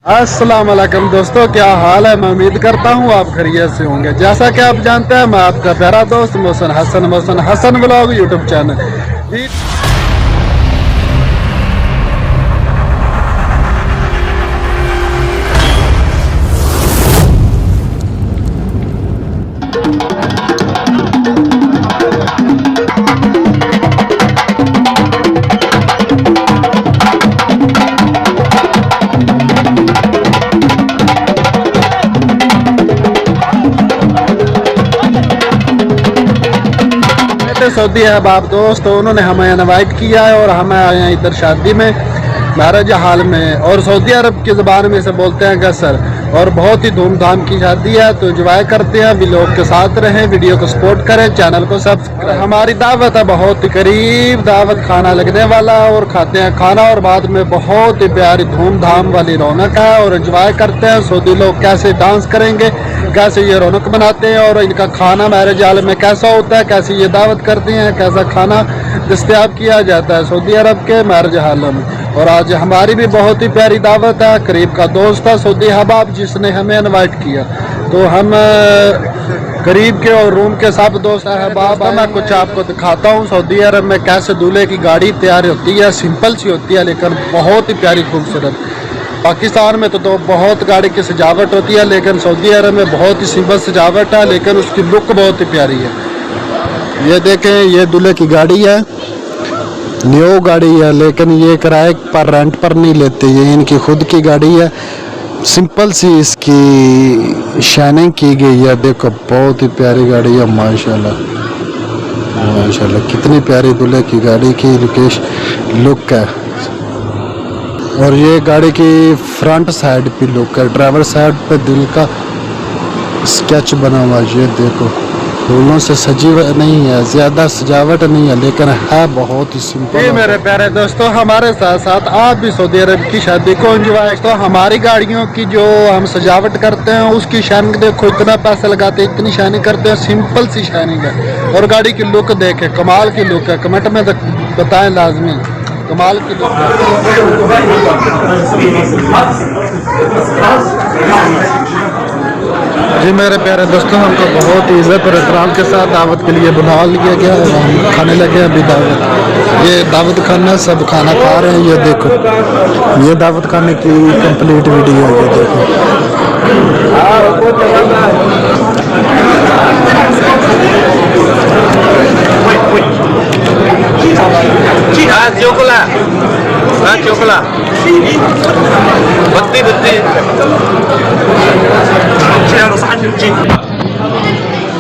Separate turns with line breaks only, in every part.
अस्सलाम वालेकुम दोस्तों, क्या हाल है। मैं उम्मीद करता हूँ आप खैरियत से होंगे। जैसा कि आप जानते हैं, मैं आपका प्यारा दोस्त Mohsin Hasan vlog YouTube channel. Saudi अहबाब दोस्त, तो उन्होंने हमें इनवाइट किया है और हम आए हैं इधर शादी में, मैरिज हाल में। और सऊदी अरब की ज़बान में से बोलते हैं गसर। और बहुत ही धूमधाम की शादी है, तो एंजॉय करते हैं। भी लोग के साथ रहें, वीडियो को सपोर्ट करें, चैनल को सब्सक्राइब। हमारी दावत है बहुत ही करीब, दावत खाना लगने वाला है और खाते हैं खाना। और बाद में बहुत ही प्यारी धूमधाम वाली रौनक है और एंजॉय करते हैं। सऊदी लोग कैसे डांस करेंगे, कैसे ये रौनक बनाते हैं और इनका खाना मैरिज हाल में कैसा होता है, कैसे ये दावत करते हैं, कैसा खाना दस्तयाब किया जाता है सऊदी अरब के मैरिज हालों में। और आज हमारी भी बहुत ही प्यारी दावत है। करीब का दोस्त था सऊदी अहबाब जिसने हमें इनवाइट किया, तो हम करीब के और रूम के सब दोस्त अहबाब। मैं कुछ आपको दिखाता हूँ सऊदी अरब में कैसे दूल्हे की गाड़ी तैयार होती है। सिंपल सी होती है लेकिन बहुत ही प्यारी खूबसूरत। पाकिस्तान में तो बहुत गाड़ी की सजावट होती है, लेकिन सऊदी अरब में बहुत ही सिंपल सजावट है, लेकिन उसकी लुक बहुत ही प्यारी है। ये देखें, ये दूल्हे की गाड़ी है, न्यू गाड़ी है, लेकिन ये किराए पर रेंट पर नहीं लेते, ये इनकी खुद की गाड़ी है। सिंपल सी इसकी शाइनिंग की गई है। देखो बहुत ही प्यारी गाड़ी है, माशाल्लाह माशाल्लाह। कितनी प्यारी दूल्हे की गाड़ी की लुक है। और ये गाड़ी की फ्रंट साइड पे लुक है, ड्राइवर साइड पे दिल का स्केच बना हुआ। ये देखो फूलों से सजी नहीं है, ज़्यादा सजावट नहीं है, लेकिन है बहुत ही सिंपल। ये मेरे प्यारे दोस्तों, हमारे साथ साथ आप भी सऊदी अरब की शादी को एंजॉय। तो हमारी गाड़ियों की जो हम सजावट करते हैं उसकी शाइनिंग देखो, इतना पैसा लगाते हैं, इतनी शाइनिंग करते हैं, सिंपल सी शाइनिंग है। और गाड़ी की लुक देखे, कमाल की लुक है। कमेंट में बताएं लाजमी, कमाल की लुक है। जी मेरे प्यारे दोस्तों, हमको बहुत ही इज्जत और एहतराम के साथ दावत के लिए बुला लिया गया और हम खाने लगे अभी दावत। ये दावत खाना, सब खाना खा रहे हैं। ये देखो, ये दावत खाने की कंप्लीट वीडियो है। ये देखो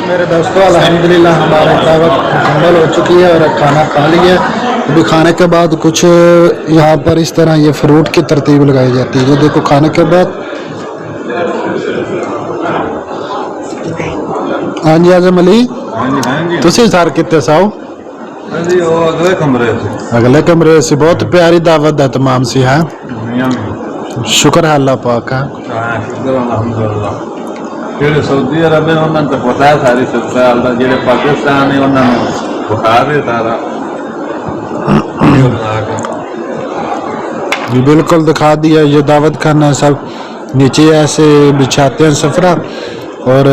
मेरे दोस्तों, अल्हम्दुलिल्लाह हमारी दावत मुकम्मल हो चुकी है और खाना खा लिया। अभी खाने के बाद कुछ यहाँ पर इस तरह ये फ्रूट की तरतीब लगाई जाती है। ये देखो खाने के बाद। हाँ जी आजम अली, तुसी सर कितने साओ? अगले कमरे से। बहुत प्यारी दावत है तमाम सी है। शुक्र है अल्लाह पाक है।
ਜਿਹੜੇ ਸਊਦੀ ਅਰਬ ਨੇ ਉਹਨਾਂ ਨੂੰ ਤਾਂ ਪਤਾ ਹੈ ਸਾਰੀ ਸੱਚਾਈ ਦਾ। ਜਿਹੜੇ ਪਾਕਿस्तान ਨੇ ਉਹਨਾਂ ਨੂੰ ਬੁਖਾ ਦੇ ਸਾਰਾ
जी बिल्कुल दिखा दिया। ये दावत खाना सब नीचे ऐसे बिछाते हैं सफरा और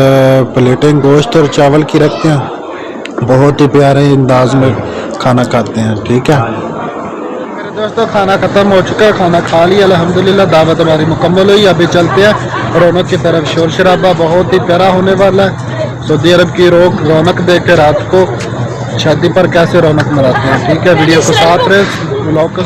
प्लेटें गोश्त और चावल की रखते हैं। बहुत ही प्यारे अंदाज में खाना खाते हैं। ठीक है मेरे दोस्तों, खाना ख़त्म हो चुका है, खाना खा लिया अल्हम्दुलिल्लाह। दावत हमारी मुकम्मल हुई। अभी चलते हैं रौनक की तरफ। शोर शराबा बहुत ही प्यारा होने वाला है। सऊदी अरब की रौनक देख के रात को शादी पर कैसे रौनक मनाते हैं। ठीक है, वीडियो को साथ रहे, ब्लॉग को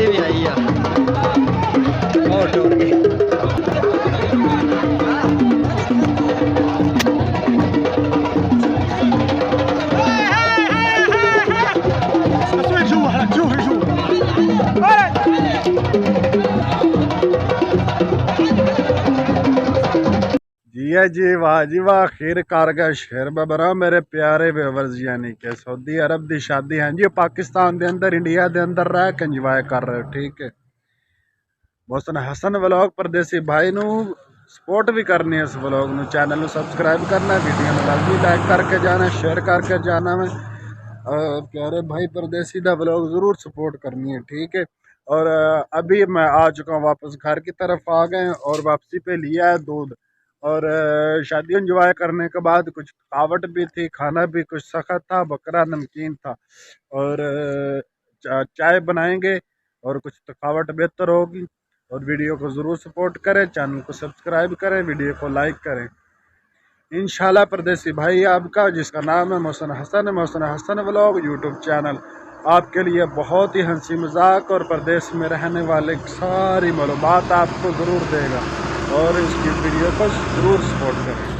ये भी आई है और टूर की
जी वाह जी वाह, खीर कारगर शेर बबरा मेरे प्यारे व्यूअर्स, यानी कि सऊदी अरब दी शादी है जी पाकिस्तान दे अंदर इंडिया दे अंदर रह के इंजॉय कर रहे हो, ठीक है। मोहसिन हसन व्लॉग परदेसी भाई नू सपोर्ट भी करनी है, इस व्लॉग नू चैनल नू सबसक्राइब करना, वीडियो में लाइक करके जाना, शेयर करके जाना में, और प्यारे भाई परदेसी दा व्लॉग ज़रूर सपोर्ट करनी है, ठीक है। और अभी मैं आ चुका हूँ वापस घर की तरफ आ गए, और वापसी पे लिया है दूध, और शादी इंजॉय करने के बाद कुछ थकावट भी थी, खाना भी कुछ सख्त था, बकरा नमकीन था, और चाय बनाएंगे और कुछ थकावट बेहतर होगी। और वीडियो को ज़रूर सपोर्ट करें, चैनल को सब्सक्राइब करें, वीडियो को लाइक करें। इंशाल्लाह परदेसी भाई आपका, जिसका नाम है Mohsin Hasan vlog YouTube channel, आपके लिए बहुत ही हंसी मजाक और परदेश में रहने वाले सारी मालूमात आपको ज़रूर देगा, और इसकी वीडियो को ज़रूर सपोर्ट करें।